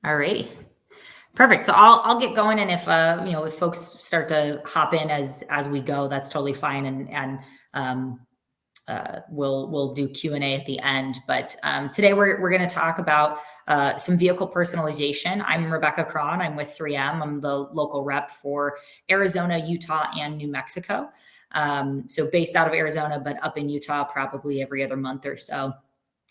All righty. Perfect. So I'll get going, and if folks start to hop in as we go, that's totally fine, and um, we'll do Q&A at the end. But today we're going to talk about some vehicle personalization. I'm Rebecca Cron. I'm with 3M. I'm the local rep for Arizona, Utah, and New Mexico. So based out of Arizona, but up in Utah probably every other month or so.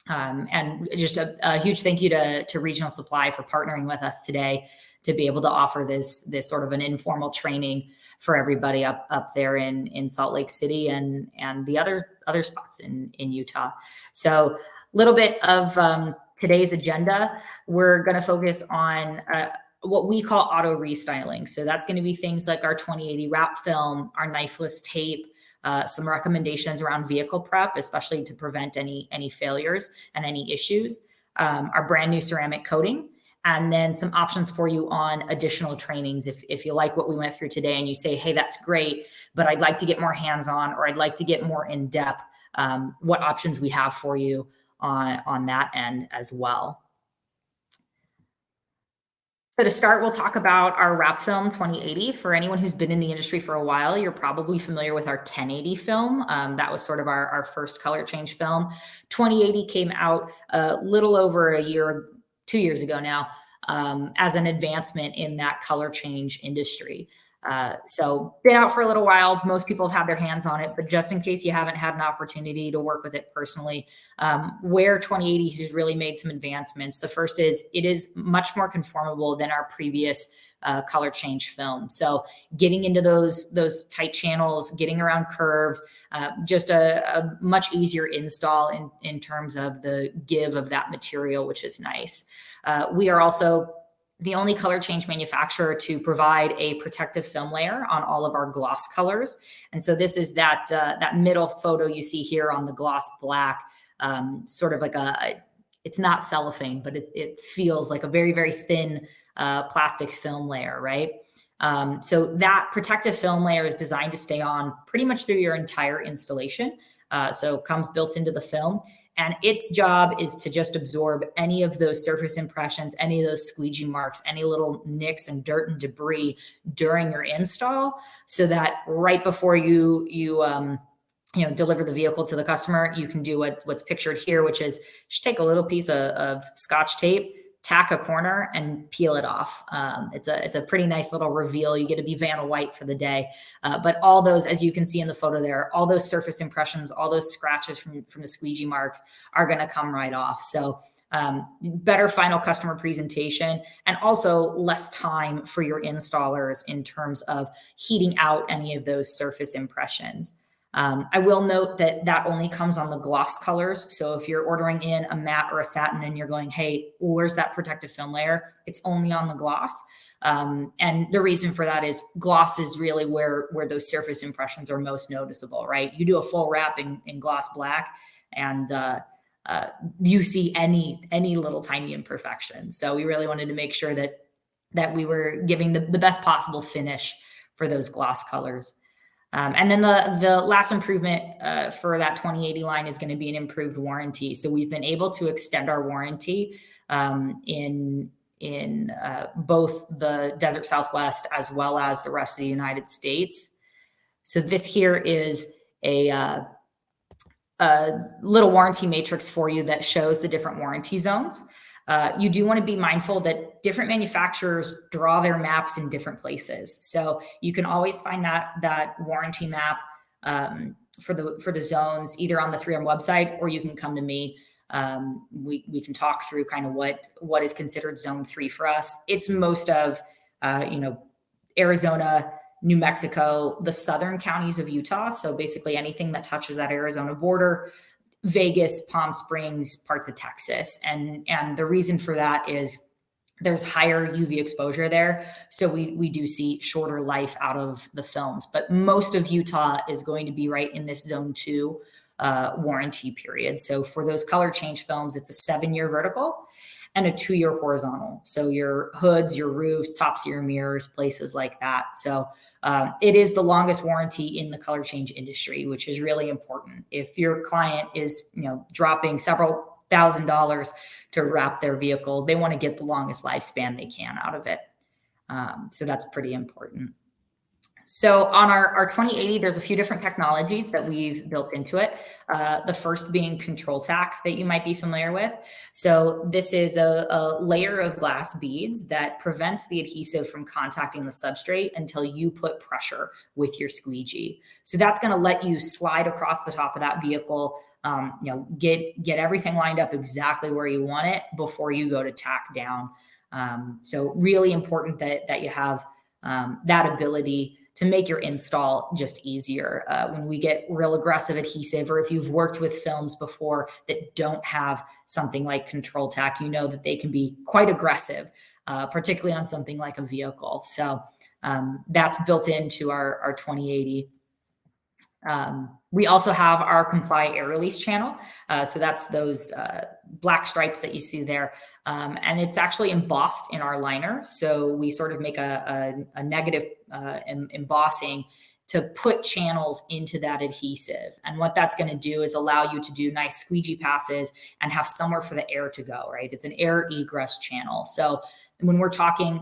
And just a huge thank you to Regional Supply for partnering with us today to be able to offer this sort of an informal training for everybody up there in Salt Lake City and the other spots in Utah. So a little bit of today's agenda. We're going to focus on what we call auto restyling. So that's going to be things like our 2080 wrap film, our knifeless tape, some recommendations around vehicle prep, especially to prevent any failures and any issues, our brand new ceramic coating, and then some options for you on additional trainings. If you like what we went through today and you say, hey, that's great, but I'd like to get more hands-on, or I'd like to get more in depth, what options we have for you on that end as well. So to start, we'll talk about our wrap film 2080. For anyone who's been in the industry for a while, you're probably familiar with our 1080 film. That was sort of our first color change film. 2080 came out a little over a year, 2 years ago now, as an advancement in that color change industry. So been out for a little while. Most people have had their hands on it, but just in case you haven't had an opportunity to work with it personally, where 2080 has really made some advancements. The first is it is much more conformable than our previous color change film. So getting into those tight channels, getting around curves, just a much easier install in terms of the give of that material, which is nice. We are also the only color change manufacturer to provide a protective film layer on all of our gloss colors. And so this is that middle photo you see here on the gloss black, sort of like it's not cellophane, but it feels like a very, very thin plastic film layer, right? So that protective film layer is designed to stay on pretty much through your entire installation. So it comes built into the film. And its job is to just absorb any of those surface impressions, any of those squeegee marks, any little nicks and dirt and debris during your install, so that right before you deliver the vehicle to the customer, you can do what's pictured here, which is just take a little piece of Scotch tape, tack a corner, and peel it off. It's a pretty nice little reveal. You get to be Vanna White for the day. But all those, as you can see in the photo there, all those surface impressions, all those scratches from the squeegee marks are going to come right off. So better final customer presentation, and also less time for your installers in terms of heating out any of those surface impressions. I will note that only comes on the gloss colors. So if you're ordering in a matte or a satin and you're going, hey, where's that protective film layer? It's only on the gloss. And the reason for that is gloss is really where those surface impressions are most noticeable, right? You do a full wrap in gloss black and you see any little tiny imperfection. So we really wanted to make sure that we were giving the best possible finish for those gloss colors. And then the last improvement for that 2080 line is going to be an improved warranty. So we've been able to extend our warranty in both the Desert Southwest as well as the rest of the United States. So this here is a little warranty matrix for you that shows the different warranty zones. You do want to be mindful that different manufacturers draw their maps in different places. So you can always find that warranty map for the zones either on the 3M website, or you can come to me. We can talk through kind of what is considered zone 3 for us. It's most of Arizona, New Mexico, the southern counties of Utah. So basically anything that touches that Arizona border, Vegas, Palm Springs, parts of Texas. And the reason for that is there's higher UV exposure there. So we do see shorter life out of the films, but most of Utah is going to be right in this zone 2 warranty period. So for those color change films, it's a 7-year vertical and a 2-year horizontal. So your hoods, your roofs, tops of your mirrors, places like that. So it is the longest warranty in the color change industry, which is really important. If your client is, dropping several $1,000 to wrap their vehicle. They want to get the longest lifespan they can out of it. So that's pretty important. So on our 2080, there's a few different technologies that we've built into it. The first being control tack that you might be familiar with. So this is a layer of glass beads that prevents the adhesive from contacting the substrate until you put pressure with your squeegee. So that's going to let you slide across the top of that vehicle, get everything lined up exactly where you want it before you go to tack down. So really important that you have that ability to make your install just easier. When we get real aggressive adhesive, or if you've worked with films before that don't have something like control tack, you know that they can be quite aggressive, particularly on something like a vehicle. So that's built into our 2080. We also have our comply air release channel. So that's those black stripes that you see there. And it's actually embossed in our liner. So we sort of make a negative embossing to put channels into that adhesive. And what that's going to do is allow you to do nice squeegee passes and have somewhere for the air to go, right? It's an air egress channel. So when we're talking,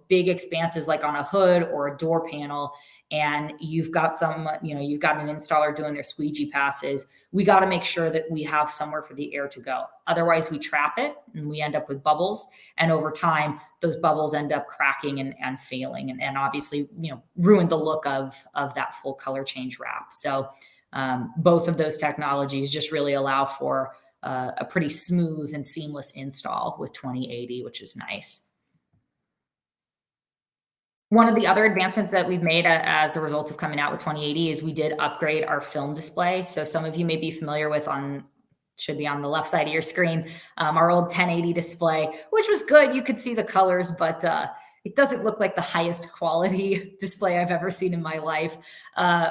big expanses like on a hood or a door panel, and you've got you've got an installer doing their squeegee passes, we got to make sure that we have somewhere for the air to go. Otherwise, we trap it and we end up with bubbles. And over time, those bubbles end up cracking and failing, and obviously, ruin the look of that full color change wrap. So both of those technologies just really allow for a pretty smooth and seamless install with 2080, which is nice. One of the other advancements that we've made as a result of coming out with 2080 is we did upgrade our film display. So some of you may be familiar with should be on the left side of your screen, our old 1080 display, which was good. You could see the colors, but it doesn't look like the highest quality display I've ever seen in my life.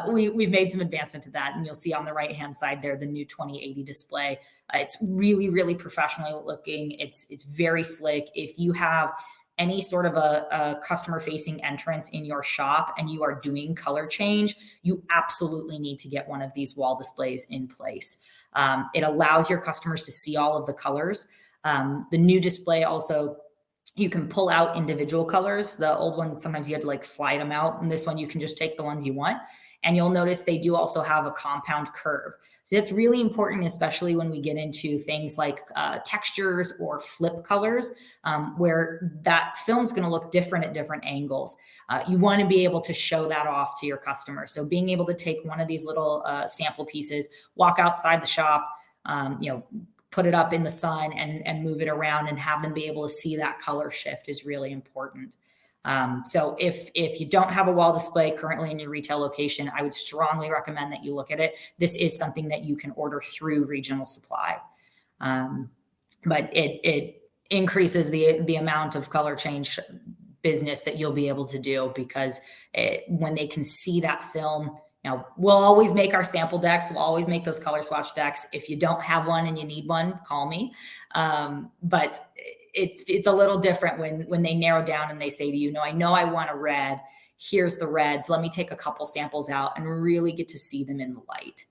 We've made some advancement to that, and you'll see on the right-hand side there, the new 2080 display. It's really, really professionally looking. It's very slick. If you have any sort of a customer-facing entrance in your shop and you are doing color change, you absolutely need to get one of these wall displays in place. It allows your customers to see all of the colors. The new display also, you can pull out individual colors. The old one, sometimes you had to slide them out. And this one, you can just take the ones you want. And you'll notice they do also have a compound curve. So that's really important, especially when we get into things like textures or flip colors, where that film's going to look different at different angles. You want to be able to show that off to your customer. So being able to take one of these little sample pieces, walk outside the shop, put it up in the sun and move it around and have them be able to see that color shift is really important. So if you don't have a wall display currently in your retail location, I would strongly recommend that you look at it. This is something that you can order through regional supply. But it increases the amount of color change business that you'll be able to do, because when they can see that film, we'll always make our sample decks. We'll always make those color swatch decks. If you don't have one and you need one, call me. But it's a little different when they narrow down and they say to you, I know I want a red. Here's the reds. Let me take a couple samples out and really get to see them in the light.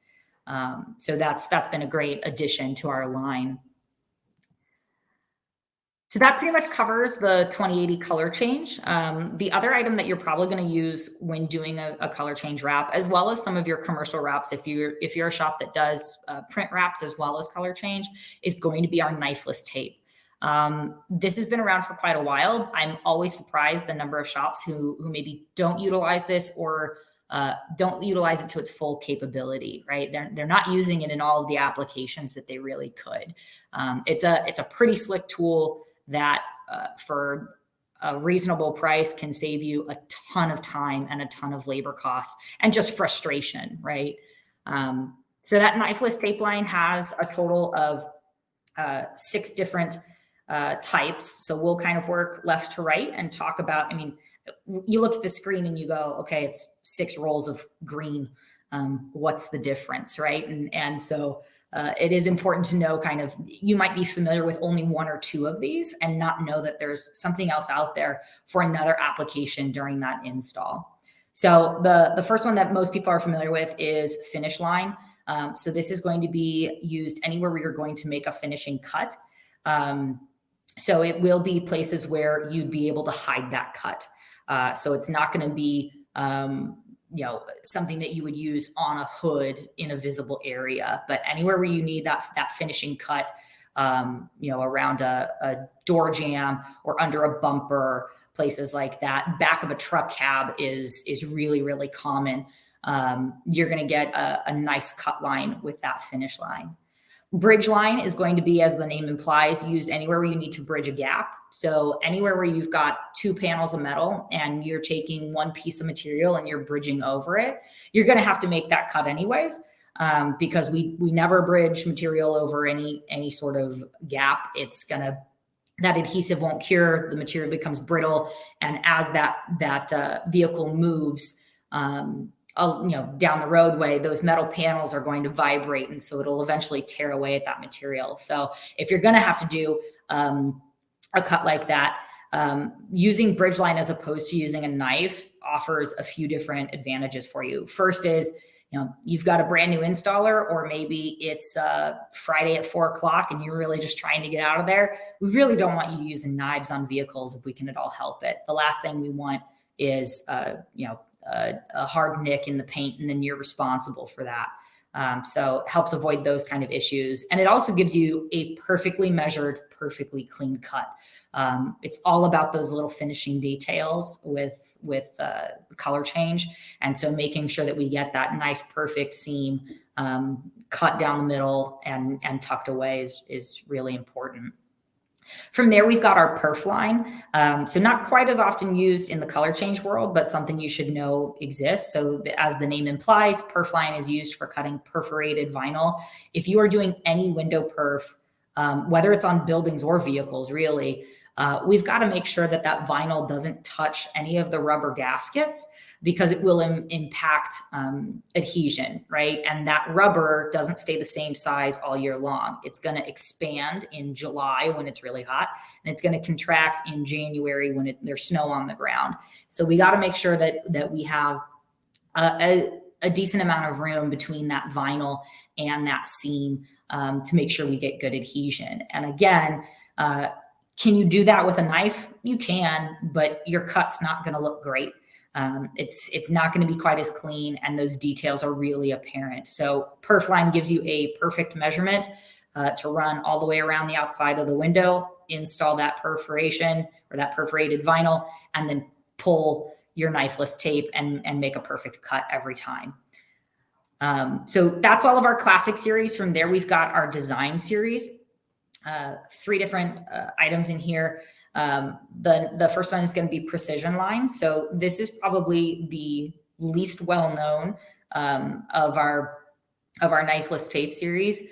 So that's been a great addition to our line. So that pretty much covers the 2080 color change. The other item that you're probably going to use when doing a color change wrap, as well as some of your commercial wraps, if you're a shop that does print wraps as well as color change, is going to be our knifeless tape. This has been around for quite a while. I'm always surprised the number of shops who maybe don't utilize this or don't utilize it to its full capability, right? They're not using it in all of the applications that they really could. It's a pretty slick tool that for a reasonable price can save you a ton of time and a ton of labor costs and just frustration, right? So that knifeless tape line has a total of 6 different types. So we'll kind of work left to right and talk about, you look at the screen and you go, okay, it's 6 rolls of green. What's the difference, right? And so it is important to know you might be familiar with only 1 or 2 of these and not know that there's something else out there for another application during that install. So the first one that most people are familiar with is finish line. So this is going to be used anywhere where you're going to make a finishing cut. So it will be places where you'd be able to hide that cut. So it's not going to be, something that you would use on a hood in a visible area, but anywhere where you need that finishing cut, around a door jamb or under a bumper, places like that. Back of a truck cab is really, really common. You're going to get a nice cut line with that finish line. Bridge line is going to be, as the name implies, used anywhere where you need to bridge a gap. So anywhere where you've got two panels of metal and you're taking one piece of material and you're bridging over it, you're going to have to make that cut anyways, because we never bridge material over any sort of gap. That adhesive won't cure, the material becomes brittle, and as that vehicle moves, down the roadway, those metal panels are going to vibrate, and so it'll eventually tear away at that material. So if you're going to have to do a cut like that, using bridge line as opposed to using a knife offers a few different advantages for you. First is, you've got a brand new installer, or maybe it's Friday at 4:00 and you're really just trying to get out of there. We really don't want you using knives on vehicles if we can at all help it. The last thing we want is, a hard nick in the paint, and then you're responsible for that. So it helps avoid those kind of issues. And it also gives you a perfectly measured, perfectly clean cut. It's all about those little finishing details with the color change. And so making sure that we get that nice, perfect seam cut down the middle and tucked away is really important. From there, we've got our perf line. So not quite as often used in the color change world, but something you should know exists. So as the name implies, perf line is used for cutting perforated vinyl. If you are doing any window perf, whether it's on buildings or vehicles, really, we've got to make sure that vinyl doesn't touch any of the rubber gaskets, because it will impact adhesion, right? And that rubber doesn't stay the same size all year long. It's going to expand in July when it's really hot, and it's going to contract in January when there's snow on the ground. So we got to make sure that we have a decent amount of room between that vinyl and that seam to make sure we get good adhesion. And again, can you do that with a knife? You can, but your cut's not going to look great. It's not going to be quite as clean, and those details are really apparent. So perf line gives you a perfect measurement to run all the way around the outside of the window, install that perforation or that perforated vinyl, and then pull your knifeless tape and make a perfect cut every time. So that's all of our classic series. From there, we've got our design series. 3 different items in here. The first one is going to be precision line. So this is probably the least well-known of our knifeless tape series.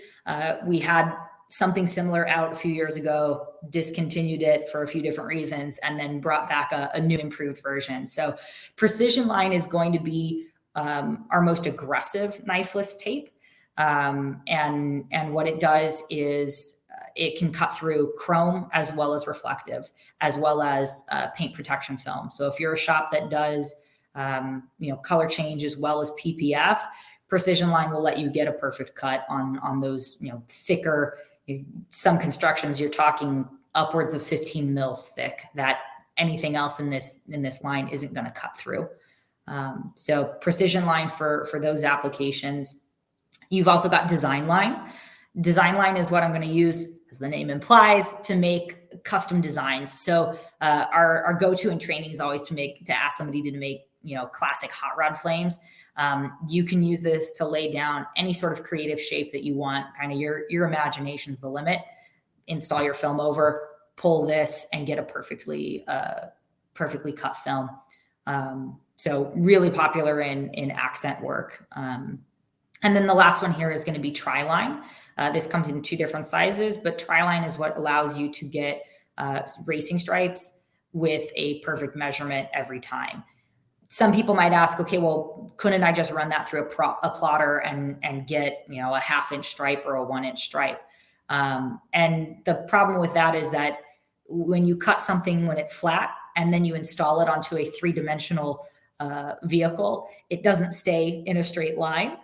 We had something similar out a few years ago, discontinued it for a few different reasons, and then brought back a new improved version. So precision line is going to be our most aggressive knifeless tape. And what it does is it can cut through chrome as well as reflective, as well as paint protection film. So if you're a shop that does, color change as well as PPF, precision line will let you get a perfect cut on those, thicker. Some constructions you're talking upwards of 15 mils thick that anything else in this line isn't going to cut through. So precision line for those applications. You've also got design line. Design line is what I'm going to use, as the name implies, to make custom designs. So our go-to in training is always to ask somebody to make, classic hot rod flames. You can use this to lay down any sort of creative shape that you want. Kind of your imagination's the limit. Install your film over, pull this, and get a perfectly cut film. So really popular in accent work. And then the last one here is going to be tri-line. This comes in 2 different sizes, but tri-line is what allows you to get racing stripes with a perfect measurement every time. Some people might ask, okay, well, couldn't I just run that through a plotter and get, a 1/2 inch stripe or a 1 inch stripe? And the problem with that is that when you cut something when it's flat and then you install it onto a 3-dimensional vehicle, it doesn't stay in a straight line.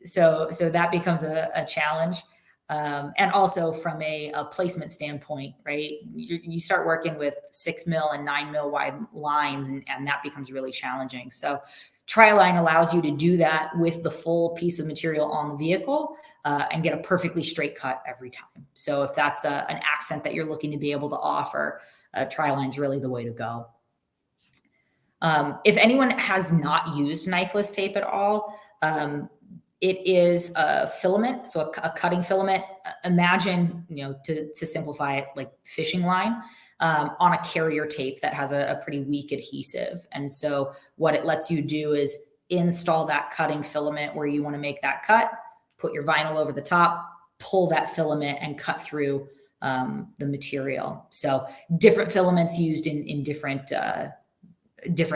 so that becomes a challenge. And also from a placement standpoint, right? You start working with 6 mil and 9 mil wide lines, and that becomes really challenging. So Tri-line allows you to do that with the full piece of material on the vehicle, and get a perfectly straight cut every time. So if that's an accent that you're looking to be able to offer, Tri-line is really the way to go. If anyone has not used knifeless tape at all, it is a filament, so a cutting filament. Imagine, to simplify it, like fishing line, on a carrier tape that has a pretty weak adhesive. And so what it lets you do is install that cutting filament where you want to make that cut, put your vinyl over the top, pull that filament and cut through the material. So different filaments used in different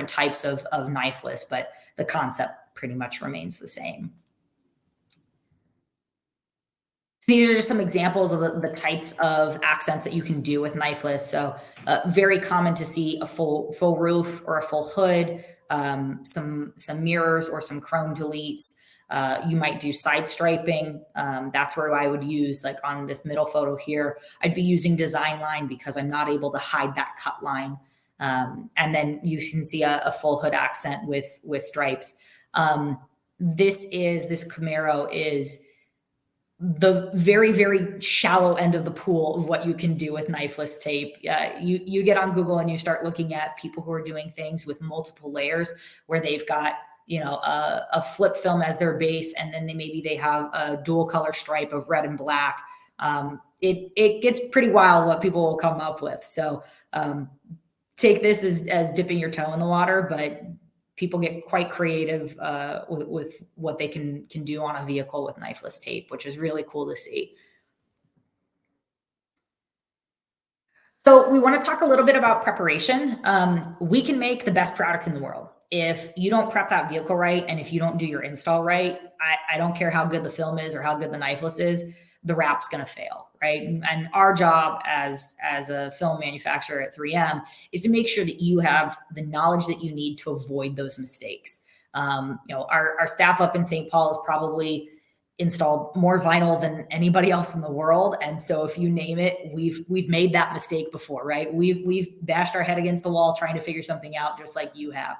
types of knifeless, but the concept pretty much remains the same. So these are just some examples of the types of accents that you can do with knifeless. So very common to see a full roof or a full hood, some mirrors or some chrome deletes. You might do side striping. That's where I would use, like on this middle photo here, I'd be using design line because I'm not able to hide that cut line. And then you can see a full hood accent with stripes. This Camaro is the very, very shallow end of the pool of what you can do with knifeless tape. You get on Google and you start looking at people who are doing things with multiple layers where they've got, a flip film as their base, and then maybe they have a dual color stripe of red and black. It gets pretty wild what people will come up with. So take this as dipping your toe in the water, but people get quite creative with what they can do on a vehicle with knifeless tape, which is really cool to see. So we want to talk a little bit about preparation. We can make the best products in the world. If you don't prep that vehicle right, and if you don't do your install right, I don't care how good the film is or how good the knifeless is, the wrap's going to fail, right? And our job as a film manufacturer at 3M is to make sure that you have the knowledge that you need to avoid those mistakes. Our staff up in St. Paul is probably installed more vinyl than anybody else in the world, and so if you name it, we've made that mistake before, right? We've bashed our head against the wall trying to figure something out, just like you have.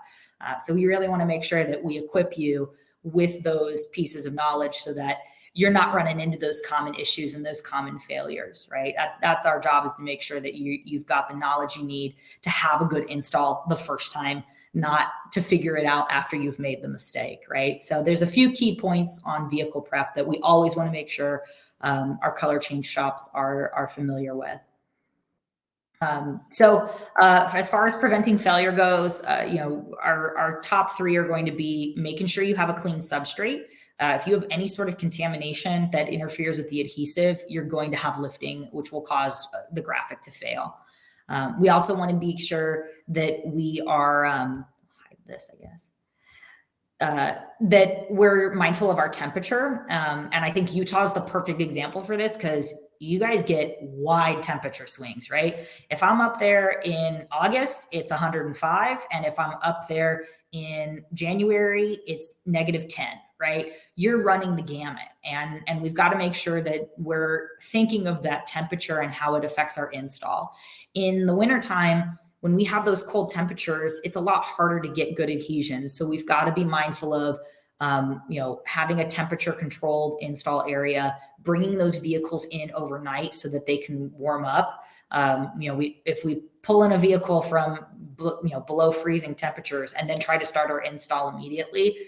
So we really want to make sure that we equip you with those pieces of knowledge so that you're not running into those common issues and those common failures, right? That's our job, is to make sure that you've got the knowledge you need to have a good install the first time, not to figure it out after you've made the mistake, right? So there's a few key points on vehicle prep that we always want to make sure our color change shops are familiar with. So as far as preventing failure goes, our top three are going to be making sure you have a clean substrate. If you have any sort of contamination that interferes with the adhesive, you're going to have lifting, which will cause the graphic to fail. We also want to be sure that we are, hide this, I guess, that we're mindful of our temperature. And I think Utah is the perfect example for this, because you guys get wide temperature swings, right? If I'm up there in August, it's 105. And if I'm up there in January, it's -10, right? You're running the gamut. And we've got to make sure that we're thinking of that temperature and how it affects our install. In the wintertime, when we have those cold temperatures, it's a lot harder to get good adhesion. So we've got to be mindful of, having a temperature controlled install area, bringing those vehicles in overnight so that they can warm up. If we pull in a vehicle from, below freezing temperatures and then try to start our install immediately,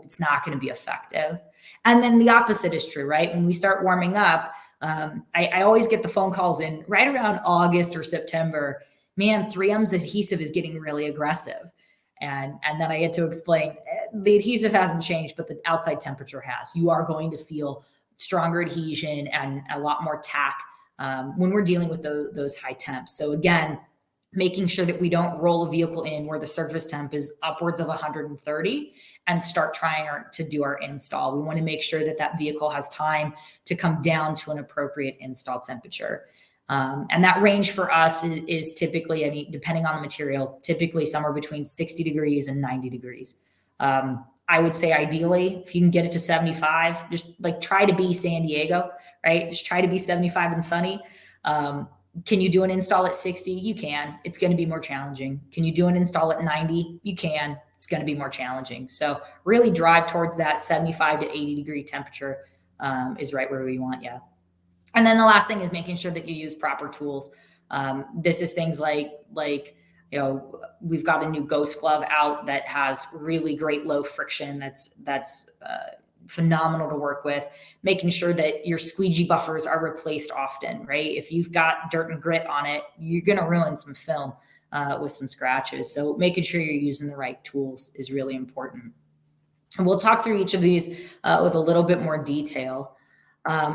it's not going to be effective. And then the opposite is true, right? When we start warming up, I always get the phone calls in right around August or September. Man, 3M's adhesive is getting really aggressive. And then I get to explain, the adhesive hasn't changed, but the outside temperature has. You are going to feel stronger adhesion and a lot more tack when we're dealing with those high temps. So again, making sure that we don't roll a vehicle in where the surface temp is upwards of 130 and start trying to do our install. We want to make sure that vehicle has time to come down to an appropriate install temperature. And that range for us is typically, depending on the material, typically somewhere between 60 degrees and 90 degrees. I would say ideally, if you can get it to 75, just like try to be San Diego, right? Just try to be 75 and sunny. Can you do an install at 60? You can. It's going to be more challenging. Can you do an install at 90? You can. It's going to be more challenging. So really drive towards that 75 to 80 degree temperature is right where we want you. And then the last thing is making sure that you use proper tools. This is things like we've got a new Ghost glove out that has really great low friction. That's phenomenal to work with. Making sure that your squeegee buffers are replaced often, right? If you've got dirt and grit on it, you're going to ruin some film with some scratches. So making sure you're using the right tools is really important. And we'll talk through each of these with a little bit more detail.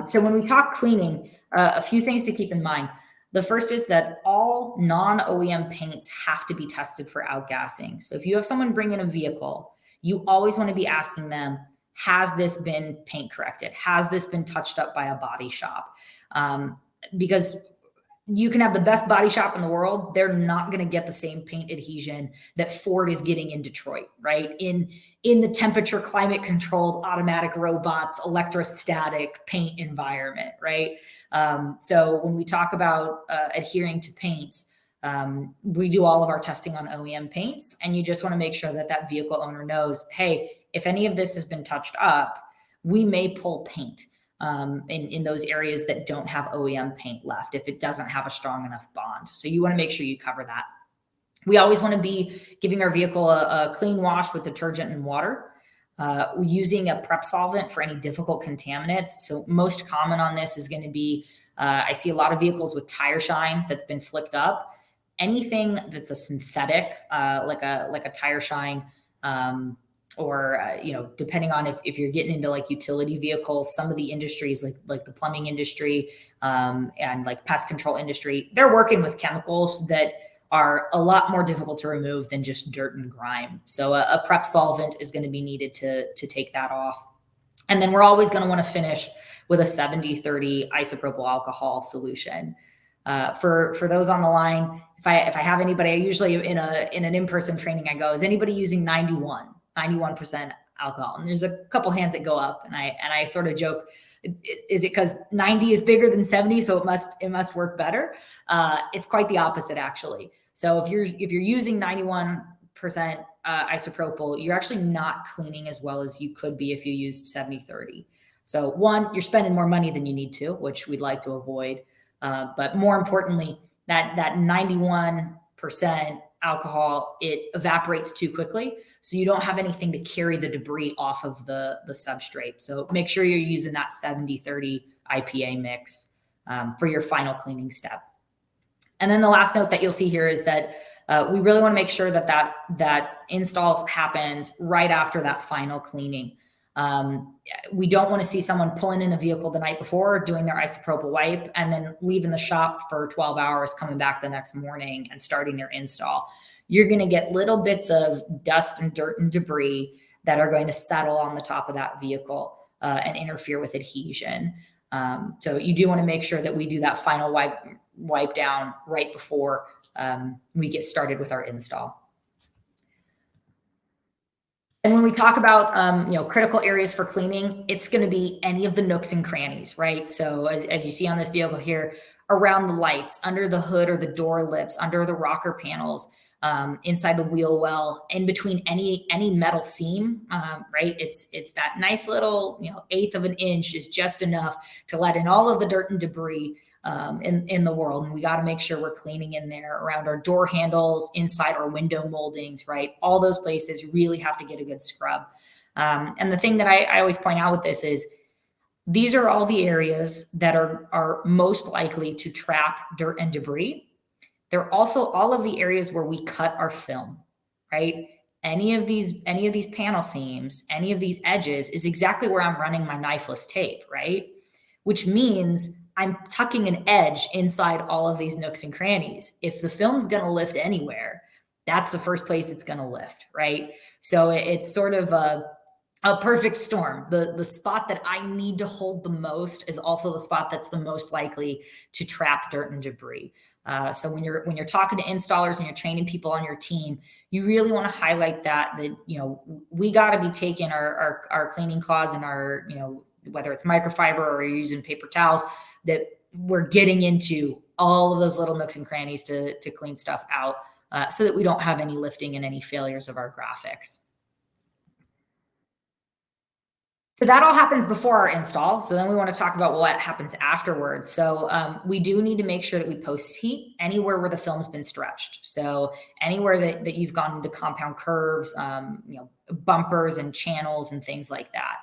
So when we talk cleaning, a few things to keep in mind. The first is that all non-OEM paints have to be tested for outgassing. So if you have someone bring in a vehicle, you always want to be asking them, has this been paint corrected? Has this been touched up by a body shop? Because you can have the best body shop in the world. They're not going to get the same paint adhesion that Ford is getting in Detroit, right? In the temperature, climate controlled, automatic robots, electrostatic paint environment, right? So when we talk about adhering to paints, we do all of our testing on OEM paints, and you just want to make sure that that vehicle owner knows, hey, if any of this has been touched up, we may pull paint in those areas that don't have OEM paint left if it doesn't have a strong enough bond. So you want to make sure you cover that. We always want to be giving our vehicle a clean wash with detergent and water. Using a prep solvent for any difficult contaminants. So most common on this is going to be, I see a lot of vehicles with tire shine that's been flicked up. Anything that's a synthetic, like a tire shine, or depending on if you're getting into like utility vehicles, some of the industries like the plumbing industry and like pest control industry, they're working with chemicals that are a lot more difficult to remove than just dirt and grime. So a prep solvent is going to be needed to take that off. And then we're always going to want to finish with a 70-30 isopropyl alcohol solution. For those on the line, if I have anybody, I usually in an in-person training, I go, is anybody using 91% alcohol? And there's a couple hands that go up, and I sort of joke, is it because 90 is bigger than 70, so it must work better? It's quite the opposite, actually. So if you're using 91% isopropyl, you're actually not cleaning as well as you could be if you used 70-30. So one, you're spending more money than you need to, which we'd like to avoid. But more importantly, that 91% alcohol, it evaporates too quickly. So you don't have anything to carry the debris off of the substrate. So make sure you're using that 70-30 IPA mix for your final cleaning step. And then the last note that you'll see here is that we really want to make sure that install happens right after that final cleaning. We don't want to see someone pulling in a vehicle the night before, doing their isopropyl wipe, and then leaving the shop for 12 hours, coming back the next morning and starting their install. You're going to get little bits of dust and dirt and debris that are going to settle on the top of that vehicle and interfere with adhesion. So you do want to make sure that we do that final wipe down right before we get started with our install. And when we talk about critical areas for cleaning, it's going to be any of the nooks and crannies, right? So as you see on this vehicle here, around the lights, under the hood or the door lips, under the rocker panels, inside the wheel well, in between any metal seam, right? It's that nice little 1/8 of an inch is just enough to let in all of the dirt and debris in the world. And we got to make sure we're cleaning in there around our door handles, inside our window moldings, right? All those places really have to get a good scrub. And the thing that I always point out with this is these are all the areas that are most likely to trap dirt and debris. They're also all of the areas where we cut our film, right? Any of these panel seams, any of these edges is exactly where I'm running my knifeless tape, right? Which means I'm tucking an edge inside all of these nooks and crannies. If the film's going to lift anywhere, that's the first place it's going to lift, right? So it's sort of a perfect storm. The spot that I need to hold the most is also the spot that's the most likely to trap dirt and debris. So when you're talking to installers, when you're training people on your team, you really want to highlight that we got to be taking our cleaning cloths and our whether it's microfiber or you're using paper towels, that we're getting into all of those little nooks and crannies to clean stuff out, so that we don't have any lifting and any failures of our graphics. So that all happens before our install. So then we want to talk about what happens afterwards. So we do need to make sure that we post heat anywhere where the film's been stretched. So anywhere that you've gone into compound curves, bumpers and channels and things like that.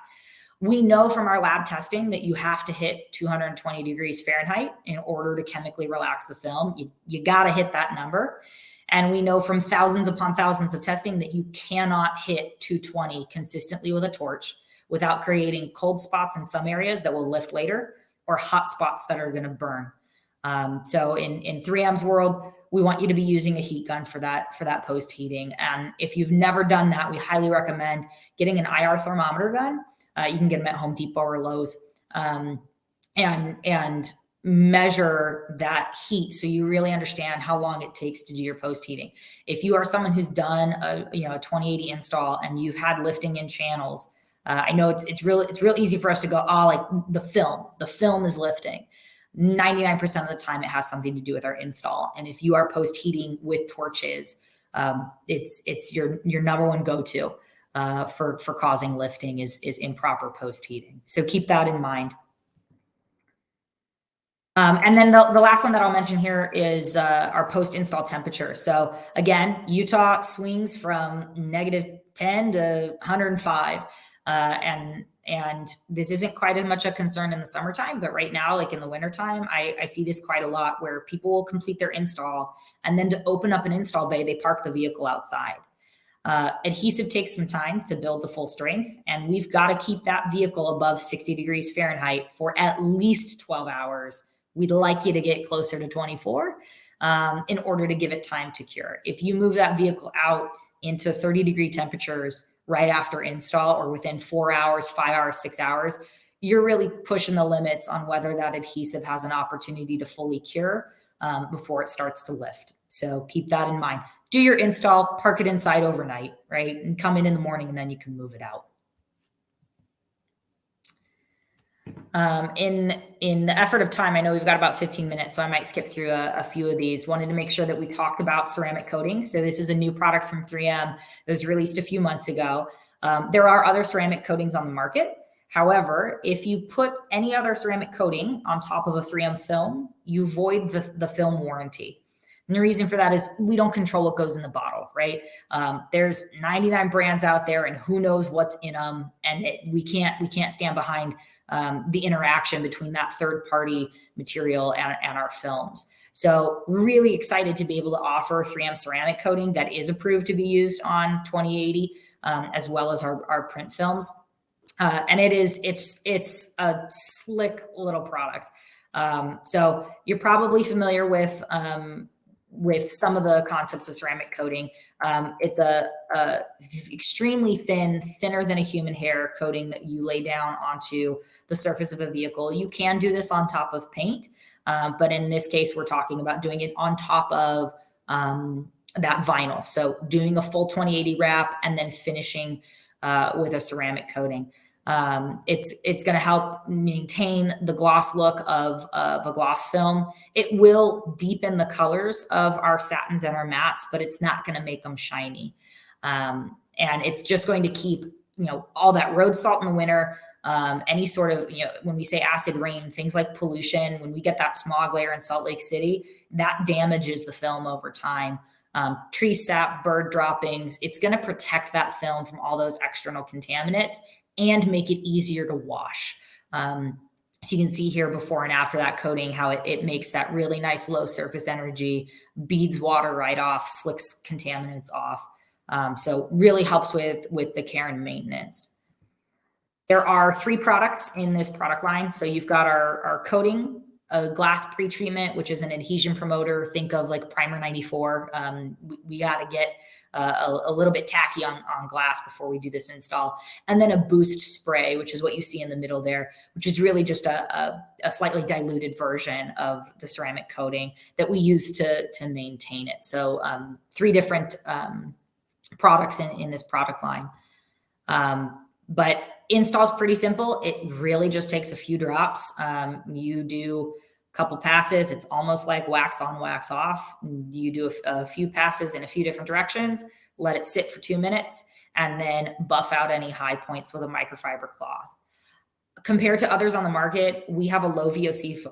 We know from our lab testing that you have to hit 220 degrees Fahrenheit in order to chemically relax the film. You got to hit that number. And we know from thousands upon thousands of testing that you cannot hit 220 consistently with a torch without creating cold spots in some areas that will lift later, or hot spots that are going to burn. So in 3M's world, we want you to be using a heat gun for that post heating. And if you've never done that, we highly recommend getting an IR thermometer gun. You can get them at Home Depot or Lowe's, and measure that heat so you really understand how long it takes to do your post heating. If you are someone who's done a 2080 install and you've had lifting in channels, I know it's real easy for us to go, like the film is lifting. 99% of the time it has something to do with our install. And if you are post heating with torches, it's your number one go-to for causing lifting is improper post heating. So keep that in mind. And then the last one that I'll mention here is our post-install temperature. So again, Utah swings from -10 to 105. And this isn't quite as much a concern in the summertime, but right now, like in the wintertime, I see this quite a lot where people will complete their install, and then to open up an install bay, they park the vehicle outside. Adhesive takes some time to build to full strength, and we've got to keep that vehicle above 60 degrees Fahrenheit for at least 12 hours. We'd like you to get closer to 24 in order to give it time to cure. If you move that vehicle out into 30-degree temperatures right after install, or within 4 hours, 5 hours, 6 hours, you're really pushing the limits on whether that adhesive has an opportunity to fully cure before it starts to lift. So keep that in mind. Do your install, park it inside overnight, right? And come in the morning, and then you can move it out. In the effort of time, I know we've got about 15 minutes, so I might skip through a few of these. Wanted to make sure that we talked about ceramic coating. So this is a new product from 3M that was released a few months ago. There are other ceramic coatings on the market. However, if you put any other ceramic coating on top of a 3M film, you void the film warranty. And the reason for that is we don't control what goes in the bottle, right? There's 99 brands out there, and who knows what's in them, and we can't stand behind the interaction between that third-party material and our films. So really excited to be able to offer 3M ceramic coating that is approved to be used on 2080, as well as our print films. And it's a slick little product. So you're probably familiar with some of the concepts of ceramic coating. It's a extremely thinner than a human hair coating that you lay down onto the surface of a vehicle. You can do this on top of paint, but in this case, we're talking about doing it on top of that vinyl. So doing a full 2080 wrap and then finishing with a ceramic coating. It's going to help maintain the gloss look of a gloss film. It will deepen the colors of our satins and our mattes, but it's not going to make them shiny. And it's just going to keep, all that road salt in the winter, any sort of, when we say acid rain, things like pollution, when we get that smog layer in Salt Lake City, that damages the film over time. Tree sap, bird droppings, it's going to protect that film from all those external contaminants and make it easier to wash. So you can see here before and after that coating, how it makes that really nice low surface energy, beads water right off, slicks contaminants off. So really helps with the care and maintenance. There are 3 products in this product line. So you've got our coating, a glass pretreatment, which is an adhesion promoter. Think of like Primer 94. We got to get a little bit tacky on glass before we do this install. And then a boost spray, which is what you see in the middle there, which is really just a slightly diluted version of the ceramic coating that we use to maintain it. So 3 different products in this product line. But install's pretty simple. It really just takes a few drops. You do a couple passes. It's almost like wax on, wax off. You do a few passes in a few different directions, let it sit for 2 minutes, and then buff out any high points with a microfiber cloth. Compared to others on the market, we have a low VOC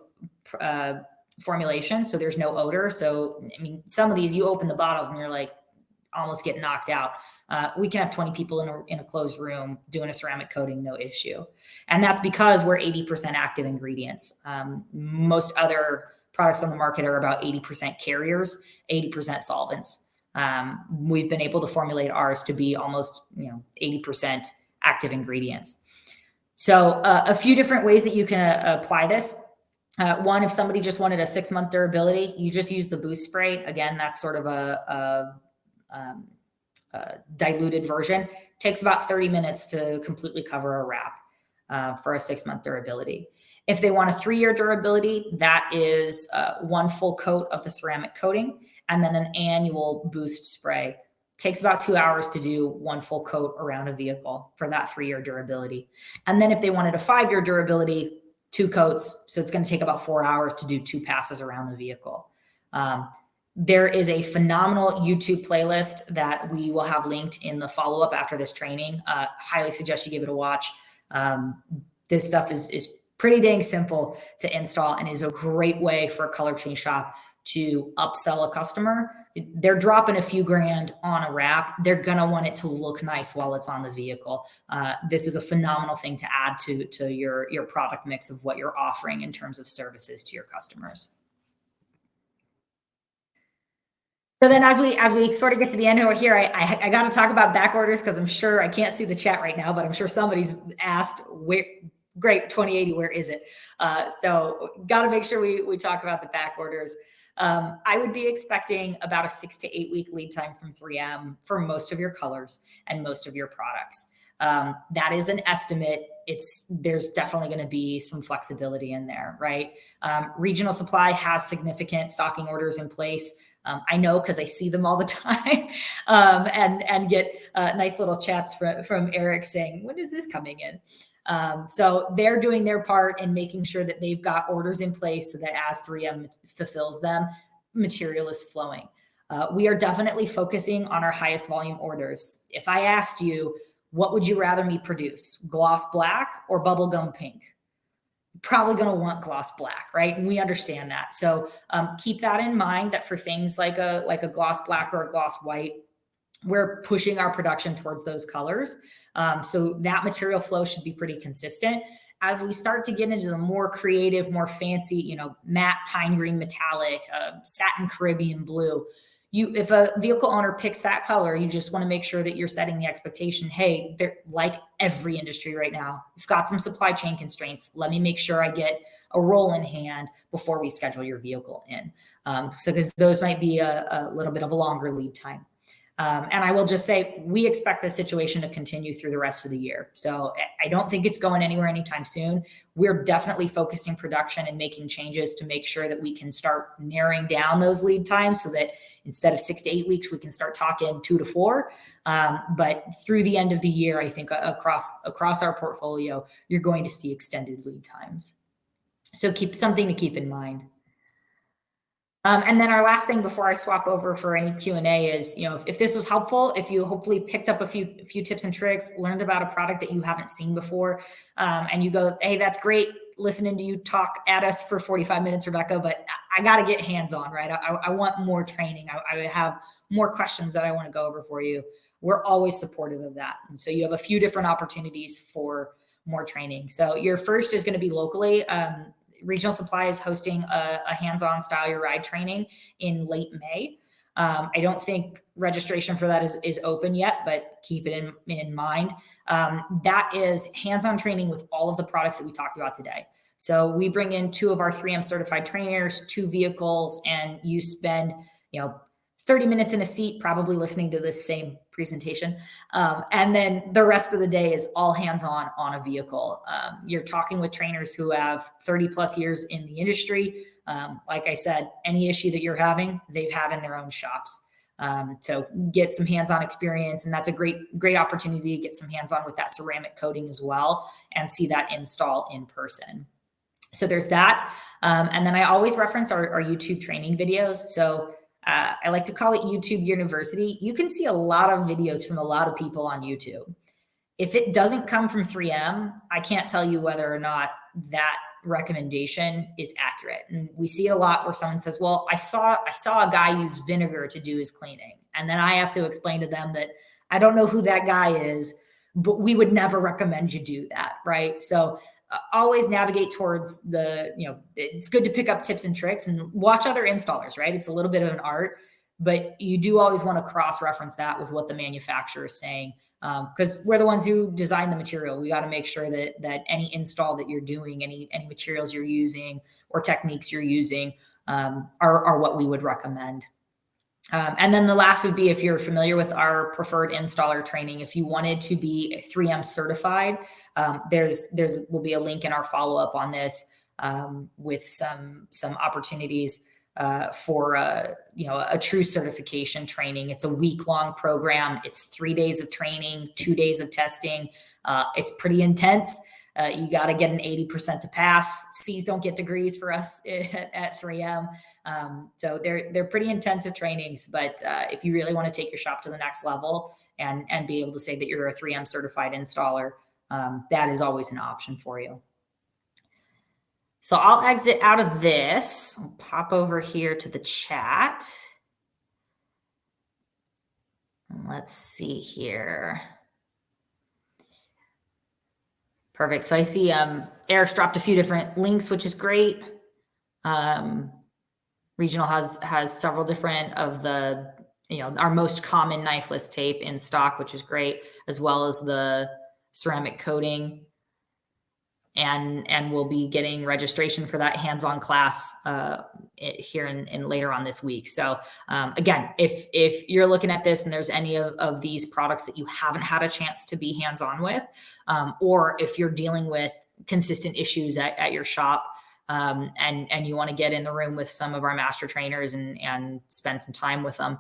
formulation, so there's no odor. So, I mean, some of these, you open the bottles and you're like, almost get knocked out. We can have 20 people in a closed room doing a ceramic coating, no issue. And that's because we're 80% active ingredients. Most other products on the market are about 80% carriers, 80% solvents. We've been able to formulate ours to be almost 80% active ingredients. So a few different ways that you can apply this. One, if somebody just wanted a 6-month durability, you just use the boost spray. Again, that's sort of a diluted version. Takes about 30 minutes to completely cover a wrap for a 6-month durability. If they want a 3-year durability, that is 1 full coat of the ceramic coating and then an annual boost spray. Takes about 2 hours to do 1 full coat around a vehicle for that 3-year durability. And then if they wanted a 5-year durability, 2 coats. So it's going to take about 4 hours to do 2 passes around the vehicle. There is a phenomenal YouTube playlist that we will have linked in the follow-up after this training. Highly suggest you give it a watch. This stuff is pretty dang simple to install and is a great way for a color change shop to upsell a customer. They're dropping a few grand on a wrap. They're going to want it to look nice while it's on the vehicle. This is a phenomenal thing to add to your product mix of what you're offering in terms of services to your customers. So then as we sort of get to the end over here, I got to talk about back orders because I'm sure I can't see the chat right now, but I'm sure somebody's asked, great, 2080, where is it? So got to make sure we talk about the back orders. I would be expecting about a 6 to 8 week lead time from 3M for most of your colors and most of your products. That is an estimate. There's definitely going to be some flexibility in there, right? Regional supply has significant stocking orders in place. I know because I see them all the time and get nice little chats from Eric saying, when is this coming in? So they're doing their part in making sure that they've got orders in place so that as 3M fulfills them, material is flowing. We are definitely focusing on our highest volume orders. If I asked you, what would you rather me produce, gloss black or bubblegum pink? Probably going to want gloss black, right? And we understand that. So keep that in mind that for things like a gloss black or a gloss white, we're pushing our production towards those colors. So that material flow should be pretty consistent. As we start to get into the more creative, more fancy, matte pine green metallic, satin Caribbean blue, if a vehicle owner picks that color, you just want to make sure that you're setting the expectation. Hey, they're like every industry right now. We've got some supply chain constraints. Let me make sure I get a roll in hand before we schedule your vehicle in. So because those might be a little bit of a longer lead time. And I will just say, we expect this situation to continue through the rest of the year. So I don't think it's going anywhere anytime soon. We're definitely focusing production and making changes to make sure that we can start narrowing down those lead times so that instead of 6 to 8 weeks, we can start talking 2 to 4. But through the end of the year, I think across our portfolio, you're going to see extended lead times. So something to keep in mind. And then our last thing before I swap over for any Q&A is, if this was helpful, if you hopefully picked up a few tips and tricks, learned about a product that you haven't seen before, and you go, hey, that's great listening to you talk at us for 45 minutes, Rebecca, but I got to get hands-on, right? I want more training. I have more questions that I want to go over for you. We're always supportive of that. And so you have a few different opportunities for more training. So your first is going to be locally. Regional Supply is hosting a hands-on style your ride training in late May. I don't think registration for that is open yet, but keep it in mind. That is hands-on training with all of the products that we talked about today. So we bring in 2 of our 3M certified trainers, 2 vehicles, and you spend, 30 minutes in a seat, probably listening to this same presentation. And then the rest of the day is all hands on a vehicle. You're talking with trainers who have 30 plus years in the industry. Like I said, any issue that you're having, they've had in their own shops. So get some hands-on experience, and that's a great opportunity to get some hands-on with that ceramic coating as well and see that install in person. So there's that. And then I always reference our YouTube training videos. So I like to call it YouTube University. You can see a lot of videos from a lot of people on YouTube. If it doesn't come from 3M, I can't tell you whether or not that recommendation is accurate. And we see it a lot where someone says, well, I saw a guy use vinegar to do his cleaning. And then I have to explain to them that I don't know who that guy is, but we would never recommend you do that, right? So always navigate towards it's good to pick up tips and tricks and watch other installers, right? It's a little bit of an art, but you do always want to cross-reference that with what the manufacturer is saying. Because we're the ones who design the material. We got to make sure that any install that you're doing, any materials you're using or techniques you're using are what we would recommend. And then the last would be, if you're familiar with our preferred installer training, if you wanted to be 3M certified, there's will be a link in our follow-up on this with some opportunities for a true certification training. It's a week-long program. It's 3 days of training, 2 days of testing. It's pretty intense. You got to get an 80% to pass. C's don't get degrees for us at 3M. So they're pretty intensive trainings, but if you really want to take your shop to the next level and be able to say that you're a 3M certified installer, that is always an option for you. So I'll exit out of this. I'll pop over here to the chat. And let's see here. Perfect. So I see Eric's dropped a few different links, which is great. Regional has several different of the, our most common knifeless tape in stock, which is great, as well as the ceramic coating. And we'll be getting registration for that hands-on class here in later on this week. So again, if you're looking at this and there's any of these products that you haven't had a chance to be hands-on with, or if you're dealing with consistent issues at your shop, and you want to get in the room with some of our master trainers and spend some time with them,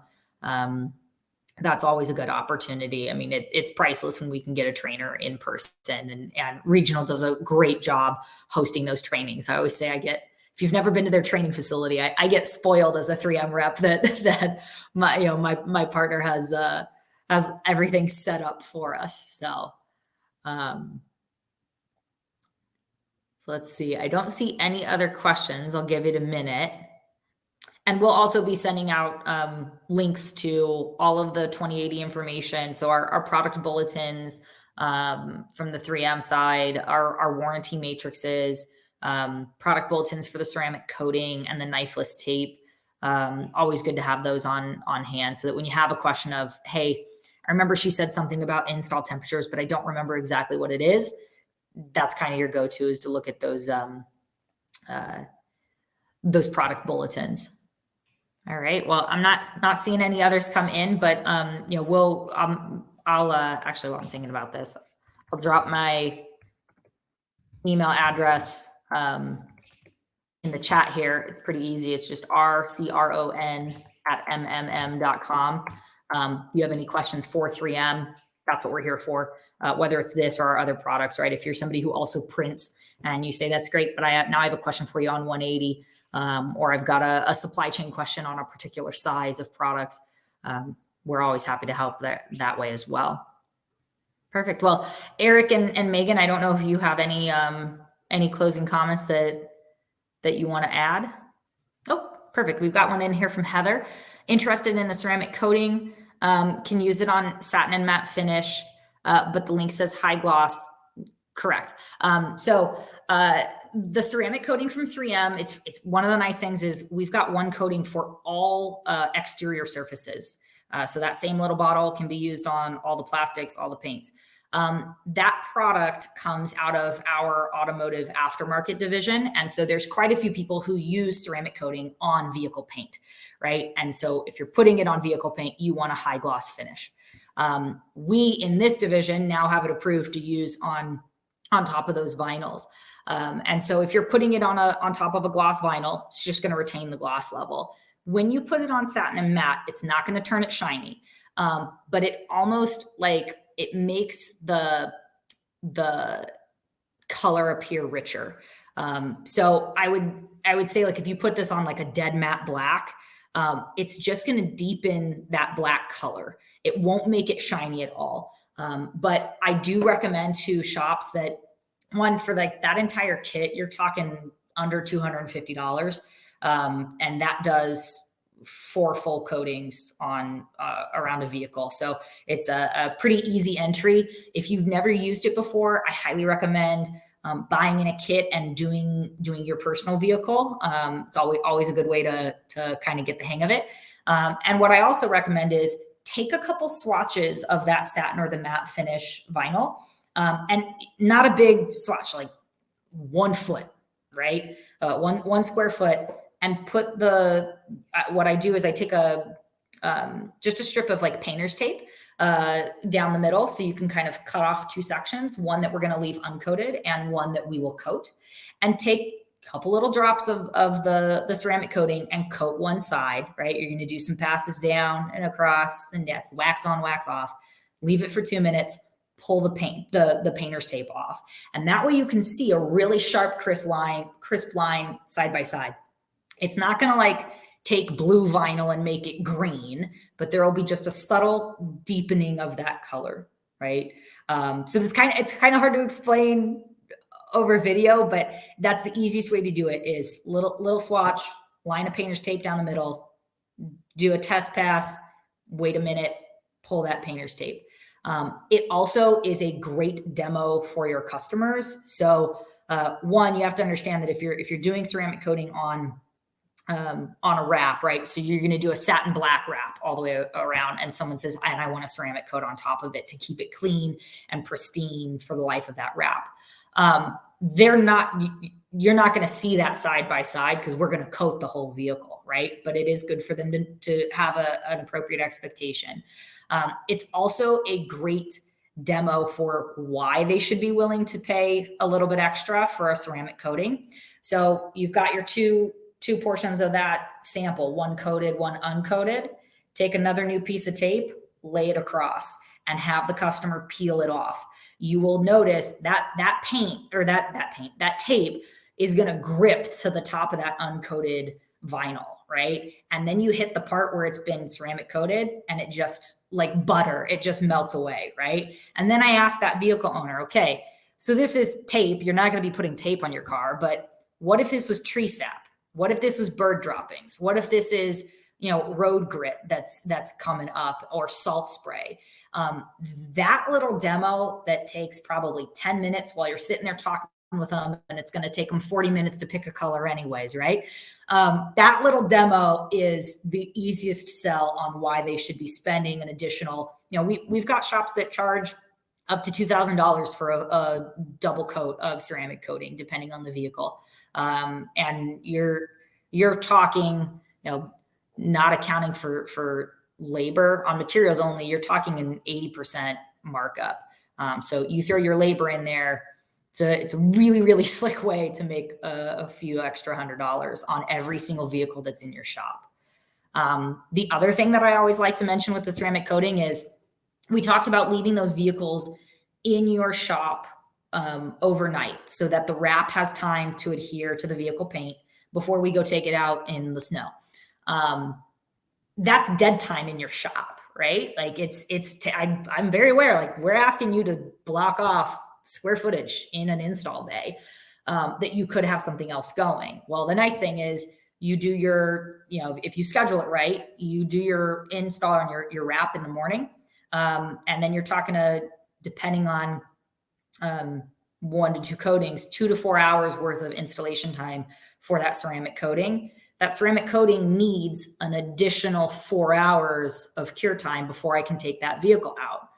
that's always a good opportunity. I mean, it's priceless when we can get a trainer in person, and Regional does a great job hosting those trainings. I always say if you've never been to their training facility, I get spoiled as a 3M rep that my partner has everything set up for us. So let's see. I don't see any other questions. I'll give it a minute. And we'll also be sending out links to all of the 2080 information. So our product bulletins from the 3M side, our warranty matrices, product bulletins for the ceramic coating and the knifeless tape. Always good to have those on hand so that when you have a question of, hey, I remember she said something about install temperatures, but I don't remember exactly what it is. That's kind of your go-to, is to look at those product bulletins. All right. Well, I'm not seeing any others come in, but I'll actually, while I'm thinking about this, I'll drop my email address in the chat here. It's pretty easy. It's just rcron@mmm.com. If you have any questions for 3M, that's what we're here for. Whether it's this or our other products, right? If you're somebody who also prints and you say that's great, but now I have a question for you on 180. Or I've got a supply chain question on a particular size of product. We're always happy to help that way as well. Perfect. Well, Eric and Megan, I don't know if you have any closing comments that you want to add. Oh, perfect. We've got one in here from Heather. Interested in the ceramic coating, can use it on satin and matte finish, but the link says high gloss. Correct. The ceramic coating from 3M, it's one of the nice things is we've got one coating for all exterior surfaces. So that same little bottle can be used on all the plastics, all the paints. That product comes out of our automotive aftermarket division. And so there's quite a few people who use ceramic coating on vehicle paint, right? And so if you're putting it on vehicle paint, you want a high gloss finish. We in this division now have it approved to use on top of those vinyls. And so if you're putting it on top of a gloss vinyl, it's just going to retain the gloss level. When you put it on satin and matte, it's not going to turn it shiny, but it almost like it makes the color appear richer. So I would say, like, if you put this on like a dead matte black, it's just going to deepen that black color. It won't make it shiny at all. But I do recommend to shops that, one, for like that entire kit, you're talking under $250. And that does 4 full coatings on around a vehicle. So it's a pretty easy entry. If you've never used it before, I highly recommend buying in a kit and doing your personal vehicle. It's always a good way to kind of get the hang of it. And what I also recommend is take a couple swatches of that satin or the matte finish vinyl, and not a big swatch, like 1 foot, right? One square foot, and put what I do is I take just a strip of like painter's tape down the middle. So you can kind of cut off 2 sections, one that we're going to leave uncoated and one that we will coat, and take a couple little drops of the ceramic coating and coat one side, right? You're going to do some passes down and across, and that's wax on, wax off. Leave it for 2 minutes, pull the painter's tape off. And that way you can see a really sharp, crisp line side by side. It's not going to like take blue vinyl and make it green, but there will be just a subtle deepening of that color, right? So it's kind of hard to explain over video, but that's the easiest way to do it is little swatch, line of painter's tape down the middle, do a test pass, wait a minute, pull that painter's tape. It also is a great demo for your customers. So one, you have to understand that if you're doing ceramic coating on a wrap, right? So you're going to do a satin black wrap all the way around, and someone says, and I want a ceramic coat on top of it to keep it clean and pristine for the life of that wrap. You're not going to see that side by side because we're going to coat the whole vehicle, right? But it is good for them to have an appropriate expectation. It's also a great demo for why they should be willing to pay a little bit extra for a ceramic coating. So you've got your two portions of that sample, one coated, one uncoated. Take another new piece of tape, lay it across, and have the customer peel it off. You will notice that that tape is going to grip to the top of that uncoated vinyl, right? And then you hit the part where it's been ceramic coated and it just, like butter, it just melts away, right? And then I asked that vehicle owner, okay, so this is tape. You're not going to be putting tape on your car, but what if this was tree sap? What if this was bird droppings? What if this is, road grit that's coming up, or salt spray? That little demo that takes probably 10 minutes while you're sitting there talking with them, and it's going to take them 40 minutes to pick a color anyways, right? That little demo is the easiest sell on why they should be spending an additional, we've got shops that charge up to $2,000 for a double coat of ceramic coating, depending on the vehicle. And you're talking, not accounting for labor on materials only, you're talking an 80% markup. So you throw your labor in there. It's a really, really slick way to make a few extra $100 on every single vehicle that's in your shop. The other thing that I always like to mention with the ceramic coating is we talked about leaving those vehicles in your shop overnight so that the wrap has time to adhere to the vehicle paint before we go take it out in the snow. That's dead time in your shop, right? Like I'm very aware, like we're asking you to block off square footage in an install bay that you could have something else going. Well, the nice thing is you do your, if you schedule it right, you do your install on your wrap in the morning. And then you're talking depending on 1 to 2 coatings, 2 to 4 hours worth of installation time for that ceramic coating. That ceramic coating needs an additional 4 hours of cure time before I can take that vehicle out.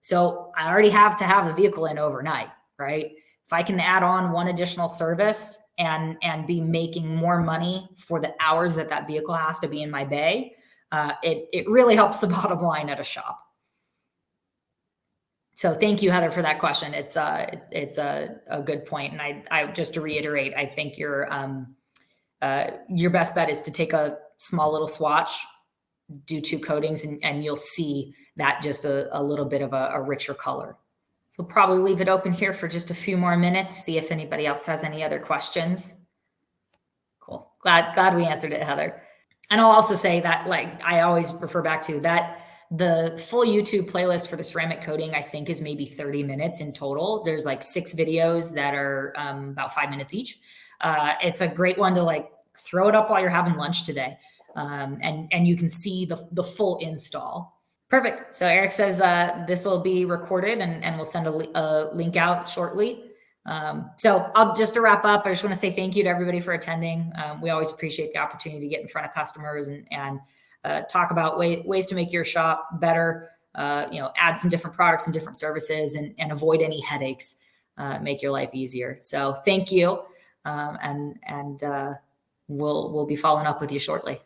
So I already have to have the vehicle in overnight, right? If I can add on one additional service and be making more money for the hours that that vehicle has to be in my bay, it really helps the bottom line at a shop. So thank you, Heather, for that question. It's a good point, and I just to reiterate, I think your best bet is to take a small little swatch, do 2 coatings, and you'll see that just a little bit of a richer color. So we'll probably leave it open here for just a few more minutes, see if anybody else has any other questions. Cool. Glad we answered it, Heather. And I'll also say that, like I always refer back to that, the full YouTube playlist for the ceramic coating, I think, is maybe 30 minutes in total. There's like 6 videos that are about 5 minutes each. It's a great one to like throw it up while you're having lunch today. And you can see the full install. Perfect. So Eric says this will be recorded and we'll send a link out shortly. So just to wrap up, I just want to say thank you to everybody for attending. We always appreciate the opportunity to get in front of customers and talk about ways to make your shop better, add some different products and different services and avoid any headaches, make your life easier. So thank you. And we'll be following up with you shortly.